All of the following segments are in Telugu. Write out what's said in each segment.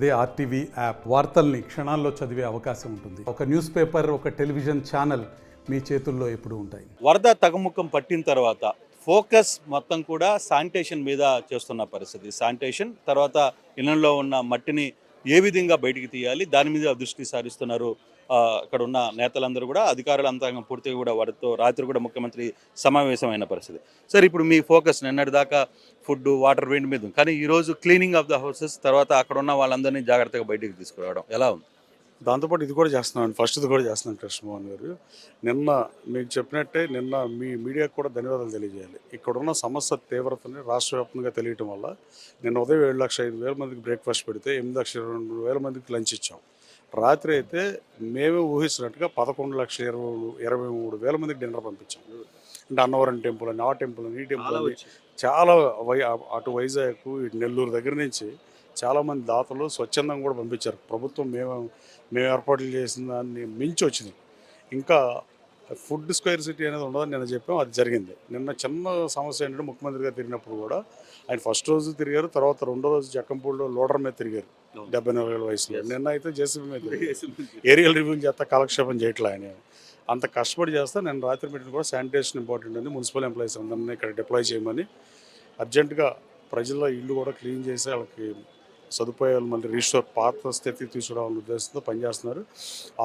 అదే ఆర్టీవీ యాప్ వార్తల్ని క్షణాల్లో చదివే అవకాశం ఉంటుంది. ఒక న్యూస్ పేపర్, ఒక టెలివిజన్ ఛానల్ మీ చేతుల్లో ఎప్పుడూ ఉంటాయి. వరద తగ్గుముఖం పట్టిన తర్వాత ఫోకస్ మొత్తం కూడా శానిటేషన్ మీద చేస్తున్న పరిస్థితి. శానిటేషన్ తర్వాత ఇళ్లలో ఉన్న మట్టిని ఏ విధంగా బయటికి తీయాలి దాని మీద దృష్టి సారిస్తున్నారు. అక్కడ ఉన్న నేతలందరూ కూడా, అధికారులంతా పూర్తిగా కూడా వారితో రాత్రి కూడా ముఖ్యమంత్రి సమావేశమైన పరిస్థితి. సరే, ఇప్పుడు మీ ఫోకస్ నిన్నటి దాకా ఫుడ్, వాటర్, వీటి మీద, కానీ ఈరోజు క్లీనింగ్ ఆఫ్ ద హౌసెస్, తర్వాత అక్కడ ఉన్న వాళ్ళందరినీ జాగ్రత్తగా బయటికి తీసుకురావడం ఎలా ఉంది? దాంతోపాటు ఇది కూడా చేస్తున్నాను, ఫస్ట్ది కూడా చేస్తున్నాను కృష్ణమోహన్ గారు. నిన్న మీకు చెప్పినట్టే నిన్న మీ మీడియాకు కూడా ధన్యవాదాలు తెలియజేయాలి. ఇక్కడున్న సమస్య తీవ్రతని రాష్ట్ర వ్యాప్తంగా తెలియటం వల్ల నిన్న ఉదయం 7,05,000 మందికి బ్రేక్ఫాస్ట్ పెడితే 8,22,000 మందికి లంచ్ ఇచ్చాం. రాత్రి అయితే మేమే ఊహించినట్టుగా 11,23,000 మందికి డిన్నర్ పంపించాం. అంటే అన్నవరం టెంపుల్ అని, ఆ టెంపుల్ అని, ఈ టెంపుల్ అని, చాలా అటు వైజాగ్, ఇటు నెల్లూరు దగ్గర నుంచి చాలామంది దాతలు స్వచ్ఛందంగా కూడా పంపించారు. ప్రభుత్వం మేము ఏర్పాట్లు చేసిన దాన్ని మించి వచ్చింది. ఇంకా ఫుడ్ స్క్వేర్ సిటీ అనేది ఉండదని నిన్న చెప్పాం, అది జరిగింది. నిన్న చిన్న సమస్య ఏంటంటే ముఖ్యమంత్రి గారు తిరిగినప్పుడు కూడా ఆయన ఫస్ట్ రోజు తిరిగారు, తర్వాత రెండో రోజు జక్కంపూడిలో లోడర్ మీద తిరిగారు 74 ఏళ్ళ వయసులో. నిన్న అయితే జేసీబీ మీద ఏరియల్ రివ్యూ చేస్తా, కాలక్షేపం చేయట్లే ఆయన. అంత కష్టపడి చేస్తా. నేను రాత్రి మీటింగ్ కూడా శానిటేషన్ ఇంపార్టెంట్ అని మున్సిపల్ ఎంప్లాయీస్ అందరినీ ఇక్కడ డిప్లాయ్ చేయమని, అర్జెంటుగా ప్రజల ఇల్లు కూడా క్లీన్ చేసి వాళ్ళకి సదుపాయాలు మళ్ళీ రీస్టోర్ పాత స్థితికి తీసుకురావాలనే ఉద్దేశంతో పనిచేస్తున్నారు.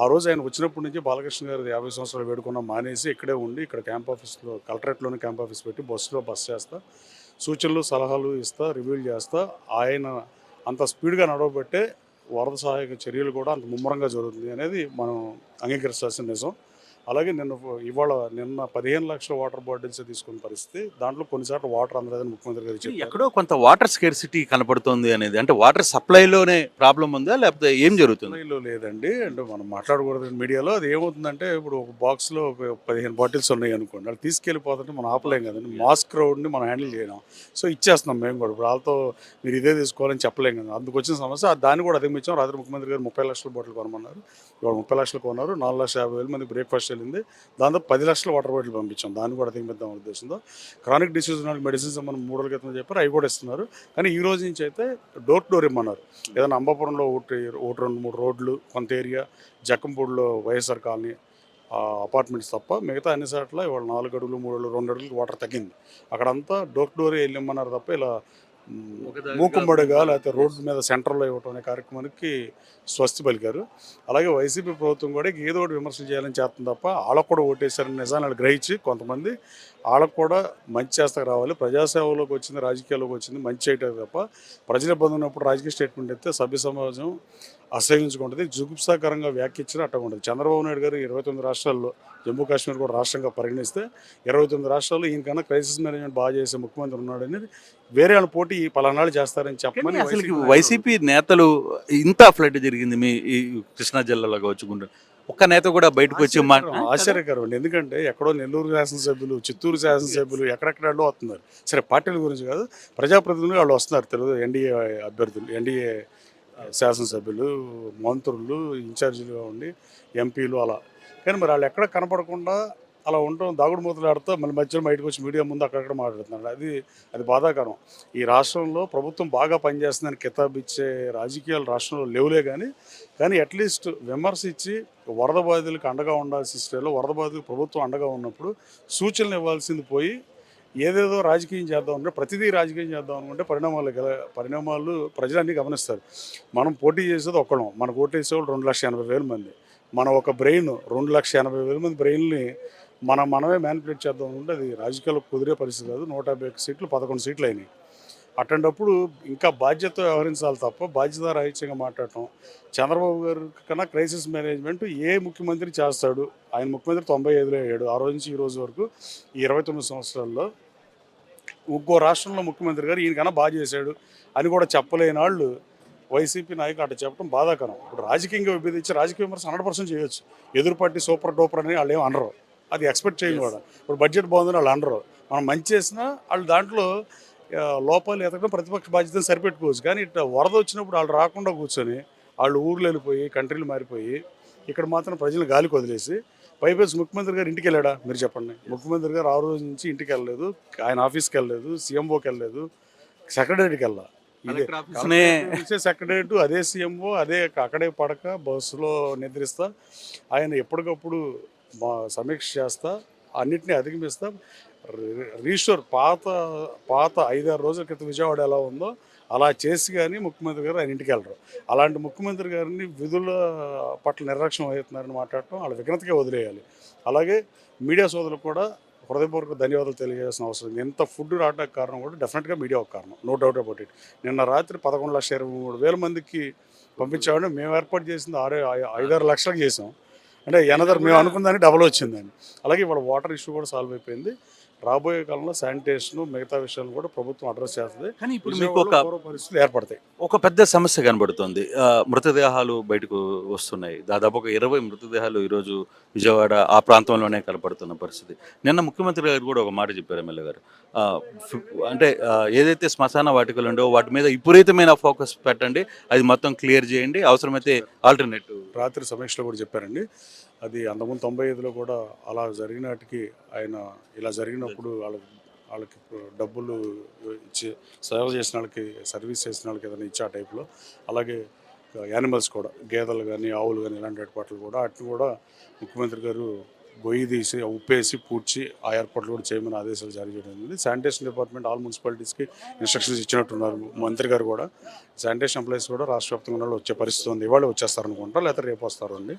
ఆ రోజు ఆయన వచ్చినప్పటి నుంచి బాలకృష్ణ గారు 50 సంవత్సరాలు వేడుకున్న మానేసి ఇక్కడే ఉండి ఇక్కడ క్యాంప్ ఆఫీస్లో, కలెక్టరేట్లోనే క్యాంప్ ఆఫీస్ పెట్టి బస్ చేస్తా, సూచనలు సలహాలు ఇస్తా, రివ్యూలు చేస్తా. ఆయన అంత స్పీడ్గా నడవబట్టే వరద సహాయక చర్యలు కూడా అంత ముమ్మరంగా జరుగుతుంది అనేది మనం అంగీకరించాల్సిన నిజం. అలాగే నిన్న 15 లక్షల వాటర్ బాటిల్స్ తీసుకున్న పరిస్థితి. దాంట్లో కొన్నిసార్లు వాటర్ అందలేదని ముఖ్యమంత్రి గారు చెప్పారు. ఎక్కడో కొంత వాటర్ స్కేర్సిటీ కనపడుతుంది అనేది, అంటే వాటర్ సప్లైలోనే ప్రాబ్లం ఉందా లేకపోతే ఏం జరుగుతుంది? సప్లైలో లేదండి, అంటే మనం మాట్లాడకూడదు మీడియాలో. అది ఏమవుతుందంటే, ఇప్పుడు ఒక బాక్స్లో 15 బాటిల్స్ ఉన్నాయి అనుకోండి, అది తీసుకెళ్ళిపోతుంటే మనం ఆపలేం కదండి. మాస్ క్రౌడ్ని మనం హ్యాండిల్ చేయడం. సో ఇచ్చేస్తున్నాం మేము కూడా. ఇప్పుడు వాళ్ళతో మీరు ఇదే తీసుకోవాలని చెప్పలేం కదా, అందుకు వచ్చిన సమస్య. దాన్ని కూడా అధిగమించాం. రాత్రి ముఖ్యమంత్రి గారు 30 లక్షల బాటిల్ కొనమన్నారు. ఇవాళ 30 లక్షలు కొన్నారు. 4,50,000 మంది బ్రేక్ఫాస్ట్ వెళ్ళింది. దాంతో 10 లక్షల వాటర్ బాటిల్ పంపించాం. దాన్ని కూడా అధిగమిద్దాం ఉద్దేశంతో. క్రానిక్ డిసీజ్ ఉన్న మెడిసిన్స్ మనం 3 రోజుల క్రితం చెప్పారు, అవి కూడా ఇస్తున్నారు. కానీ ఈ రోజు నుంచి అయితే డోర్ టు డోర్ ఇమ్మన్నారు. ఏదైనా అంబాపురంలో ఒకటి 2-3 రోడ్లు, కొంత ఏరియా, జక్కంపూడిలో వైఎస్ఆర్ కాలనీ అపార్ట్మెంట్స్ తప్ప మిగతా అన్ని చోట్ల ఇవాళ 4 అడుగులు, 3 అడుగులు, 2 అడుగులు వాటర్ తగ్గింది. అక్కడంతా డోర్ టు డోర్ వెళ్ళిమ్మన్నారు తప్ప ఇలా మూకుమ్మడిగా లేకపోతే రోడ్డు మీద సెంటర్లో ఇవ్వటం అనే కార్యక్రమానికి స్వస్తి పలికారు. అలాగే వైసీపీ ప్రభుత్వం కూడా ఏదో ఒకటి విమర్శలు చేయాలని చేస్తుంది తప్ప, వాళ్ళకు కూడా ఓటేశారని నిజాన్ని వాళ్ళు గ్రహించి కొంతమంది వాళ్ళకు కూడా మంచి చేస్తాకు రావాలి. ప్రజాసేవలోకి వచ్చింది, రాజకీయాల్లోకి వచ్చింది మంచి చేయటం తప్ప, ప్రజల ఇబ్బంది ఉన్నప్పుడు రాజకీయ స్టేట్మెంట్ అయితే సభ్య సమాజం అసహించుకుంటుంది. జుగుప్సాకరంగా వ్యాఖ్యించిన అట్ట ఉంటుంది. చంద్రబాబు నాయుడు గారు 29 రాష్ట్రాల్లో జమ్మూ కాశ్మీర్ కూడా రాష్ట్రంగా పరిగణిస్తే 29 రాష్ట్రాల్లో ఈయనకన్నా క్రైసిస్ మేనేజ్మెంట్ బాగా చేసే ముఖ్యమంత్రి ఉన్నాడని, వేరే వాళ్ళ పోటీ పలానాళ్ళు చేస్తారని చెప్పమని అసలు వైసీపీ నేతలు ఇంత ఫ్లడ్ జరిగింది మీ ఈ కృష్ణా జిల్లాలో కావచ్చు, ఒక్క నేత కూడా బయటకు వచ్చి ఆశ్చర్యకరం అండి. ఎందుకంటే ఎక్కడో నెల్లూరు శాసనసభ్యులు, చిత్తూరు శాసనసభ్యులు ఎక్కడెక్కడో వస్తున్నారు. సరే, పార్టీల గురించి కాదు, ప్రజాప్రతినిధులు వాళ్ళు వస్తున్నారు. తెలుగు ఎన్డీఏ అభ్యర్థులు, ఎన్డీఏ శాసనసభ్యులు, మంత్రులు, ఇన్ఛార్జీలుగా ఉండి ఎంపీలు అలా. కానీ మరి వాళ్ళు ఎక్కడ కనపడకుండా అలా ఉండటం, దాగుడు మూతలు ఆడుతూ మళ్ళీ మధ్యలో బయటకు వచ్చి మీడియా ముందు అక్కడక్కడ మాట్లాడుతున్నాడు. అది బాధాకరం. ఈ రాష్ట్రంలో ప్రభుత్వం బాగా పనిచేస్తుందని కితాబు ఇచ్చే రాజకీయాలు రాష్ట్రంలో లేవులే. కానీ అట్లీస్ట్ విమర్శ ఇచ్చి వరద బాధితులకు అండగా ఉండాల్సిన స్టేలో వరద బాధితులకు ప్రభుత్వం అండగా ఉన్నప్పుడు సూచనలు ఇవ్వాల్సింది పోయి ఏదేదో రాజకీయం చేద్దాం అంటే, ప్రతిదీ రాజకీయం చేద్దాం అనుకుంటే పరిణామాలు ప్రజలన్నీ గమనిస్తారు. మనం పోటీ చేసేది ఒక్కడం, మనకు ఓటేసేవాళ్ళు 2,80,000 మంది. మన ఒక బ్రెయిన్ 2,80,000 మంది బ్రెయిన్ని మనమే మ్యానిపులేట్ చేద్దాం అనుకుంటే అది రాజకీయాలకు కుదిరే పరిస్థితి కాదు. 151 సీట్లు 11 సీట్లు అయినాయి. అట్లాంటప్పుడు ఇంకా బాధ్యతతో వ్యవహరించాలి తప్ప బాధ్యత రాహిత్యంగా మాట్లాడటం. చంద్రబాబు గారి కన్నా క్రైసిస్ మేనేజ్మెంట్ ఏ ముఖ్యమంత్రి చేస్తాడు? ఆయన ముఖ్యమంత్రి 95లో అయ్యాడు. ఆ రోజు నుంచి ఈ రోజు వరకు ఈ 29 సంవత్సరాల్లో ఇంకో రాష్ట్రంలో ముఖ్యమంత్రి గారు ఈయనకన్నా బాగా చేశాడు అని కూడా చెప్పలేని వాళ్ళు వైసీపీ నాయకులు అట్లా చెప్పడం బాధాకరం. ఇప్పుడు రాజకీయంగా విభేదించి రాజకీయ విమర్శ 100% చేయొచ్చు. ఎదురు పార్టీ సూపర్ డూపర్ అని వాళ్ళు ఏం అనరు, అది ఎక్స్పెక్ట్ చేయను కూడా. ఇప్పుడు బడ్జెట్ బాగుందని వాళ్ళు అనరు. మనం మంచి చేసినా వాళ్ళు దాంట్లో లోపాలు ఎతకడం ప్రతిపక్ష బాధ్యతను సరిపెట్టుకోవచ్చు. కానీ ఇట్లా వరద వచ్చినప్పుడు వాళ్ళు రాకుండా కూర్చొని వాళ్ళు ఊర్లు వెళ్ళిపోయి, కంట్రీలు మారిపోయి, ఇక్కడ మాత్రం ప్రజలు గాలికి వదిలేసి పైపేసి ముఖ్యమంత్రి గారు ఇంటికి వెళ్ళాడా? మీరు చెప్పండి. ముఖ్యమంత్రి గారు ఆ రోజు నుంచి ఇంటికి వెళ్ళలేదు, ఆయన ఆఫీస్కి వెళ్ళలేదు, సీఎంఓకి వెళ్ళలేదు, సెక్రటరీకి వెళ్ళా. ఇదే కలెక్టర్ ఆఫీస్నే సెక్రటరీ అదే సీఎంఓ అదే అక్కడే పడక బస్సులో నిద్రిస్తా ఆయన ఎప్పటికప్పుడు సమీక్ష చేస్తా అన్నిటినీ అధిగమిస్తా రీస్టోర్ పాత 5-6 రోజుల క్రితం విజయవాడ ఎలా ఉందో అలా చేసి కానీ ముఖ్యమంత్రి గారు ఆయన ఇంటికి వెళ్ళరు. అలాంటి ముఖ్యమంత్రి గారిని విధుల పట్ల నిర్లక్ష్యం అవుతున్నారని మాట్లాడటం వాళ్ళ విఘ్నతగా వదిలేయాలి. అలాగే మీడియా సోదరులకు కూడా హృదయపూర్వక ధన్యవాదాలు తెలియజేయాల్సిన అవసరం ఉంది. ఎంత ఫుడ్ రావడానికి కారణం కూడా డెఫినెట్గా మీడియా ఒక కారణం, నో డౌట్ అబౌట్ ఇట్. నిన్న రాత్రి 11,23,000 మందికి పంపించామని మేము ఏర్పాటు చేసింది 5-6 లక్షలకు చేసాం. అంటే ఎనదర్ మేము అనుకున్న దానికి డబల్ వచ్చిందండి. అలాగే ఇవాళ వాటర్ ఇష్యూ కూడా సాల్వ్ అయిపోయింది. రాబోయే కాలంలో శానిటేషన్ మిగతా విషయాలు కూడా ప్రభుత్వం అడ్రస్ చేస్తుంది. కానీ ఇప్పుడు మీకు ఒక పరిస్థితులు ఏర్పడతాయి. ఒక పెద్ద సమస్య కనబడుతుంది. మృతదేహాలు బయటకు వస్తున్నాయి. దాదాపు ఒక 20 మృతదేహాలు ఈరోజు విజయవాడ ఆ ప్రాంతంలోనే కనపడుతున్న పరిస్థితి. నిన్న ముఖ్యమంత్రి గారు కూడా ఒక మాట చెప్పారు ఎమ్మెల్యే గారు. అంటే ఏదైతే శ్మశాన వాటికలు ఉండో వాటి మీద విపరీతమైన ఫోకస్ పెట్టండి, అది మొత్తం క్లియర్ చేయండి, అవసరమైతే ఆల్టర్నేటివ్. రాత్రి సమీక్షలో కూడా చెప్పారండి. అది అంతకుముందు 95లో కూడా అలా జరిగినాటికి ఆయన ఇలా జరిగినప్పుడు వాళ్ళకి డబ్బులు ఇచ్చి సేవ చేసిన వాళ్ళకి, సర్వీస్ చేసిన వాళ్ళకి ఏదైనా ఇచ్చే ఆ టైప్లో. అలాగే యానిమల్స్ కూడా గేదెలు కానీ ఆవులు కానీ ఇలాంటి ఏర్పాట్లు కూడా అటు కూడా ముఖ్యమంత్రి గారు గొయ్యి తీసి ఉప్పేసి పూడ్చి ఆ ఏర్పాట్లు కూడా చేయమని ఆదేశాలు జారీ చేయడం జరిగింది. శానిటేషన్ డిపార్ట్మెంట్ ఆల్ మున్సిపాలిటీస్కి ఇన్స్ట్రక్షన్స్ ఇచ్చినట్టున్నారు మంత్రి గారు కూడా. శానిటేషన్ ఎంప్లాయీస్ కూడా రాష్ట్ర వ్యాప్తంగా వచ్చే పరిస్థితి ఉంది. ఇవాళ వచ్చేస్తారనుకుంటా, లేకపోతే రేపు వస్తారండి.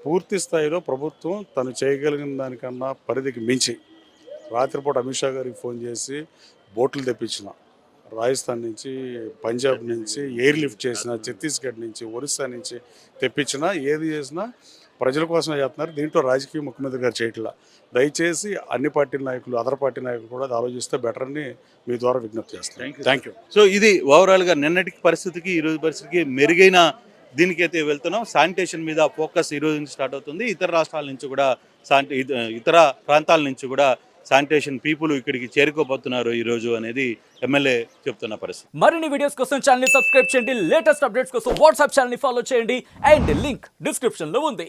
పూర్తి స్థాయిలో ప్రభుత్వం తను చేయగలిగిన దానికన్నా పరిధికి మించి రాత్రిపూట అమిత్ షా గారికి ఫోన్ చేసి బోట్లు తెప్పించిన, రాజస్థాన్ నుంచి, పంజాబ్ నుంచి ఎయిర్ లిఫ్ట్ చేసిన, ఛత్తీస్గఢ్ నుంచి, ఒరిస్సా నుంచి తెప్పించిన, ఏది చేసినా ప్రజల కోసమే చేస్తున్నారు. దీంట్లో రాజకీయ ముఖ్యమంత్రి గారు చేయట్లా. దయచేసి అన్ని పార్టీల నాయకులు, అదర్ పార్టీ నాయకులు కూడా అది ఆలోచిస్తే బెటర్ అని మీ ద్వారా విజ్ఞప్తి చేస్తాను. Thank you. సో ఇది ఓవరాల్గా నిన్నటికి పరిస్థితికి ఈరోజు పరిస్థితికి మెరుగైన దీనికైతే వెళ్తున్నాం. శానిటేషన్ మీద ఫోకస్ ఈ రోజు నుంచి స్టార్ట్ అవుతుంది. ఇతర రాష్ట్రాల నుంచి కూడా ఇతర ప్రాంతాల నుంచి కూడా శానిటేషన్ పీపుల్ ఇక్కడికి చేరుకోబోతున్నారు ఈరోజు అనేది ఎమ్మెల్యే చెప్తున్న పరిస్థితి. మరిన్ని వీడియోస్ కోసం ఛానల్ ని సబ్స్క్రైబ్ చేయండి, లేటెస్ట్ అప్డేట్స్ కోసం వాట్సాప్ ఛానల్ ని ఫాలో చేయండి అండ్ లింక్ డిస్క్రిప్షన్ లో ఉంది.